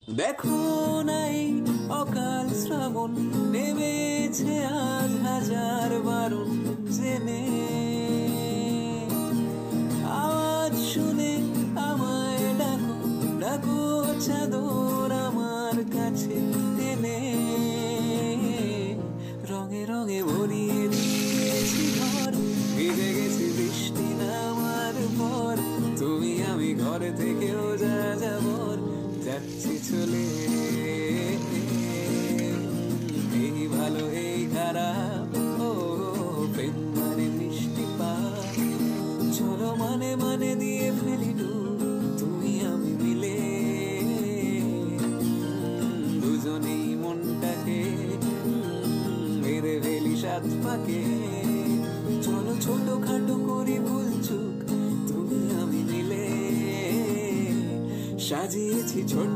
দেখো নাই অকাল শ্রাবণ নেমেছে আজ হাজার বারণ জেনে আওয়াজ শুনে আমায় ডাকো ডাকো চাদর আমার কাছে টেনে রঙে রঙে ভরিয়ে দিয়েছি ঘর ভিজে গেছি বৃষ্টি নামার পর তুমি আমি ঘর থেকেও যা যাবর যাচ্ছি চলে এই ভালো এই খারাপ ও প্রেম মানে মিষ্টি পাপ চলো মানে মানে দিয়ে ফেলি ডুব তুমি আমি মিলে দুজনেই মনটাকে মেরে ফেলি সাত পাকে চলো ছোট খাটো করি ভুল চুক তুমি আমি মিলে সাজিয়েছি ছোট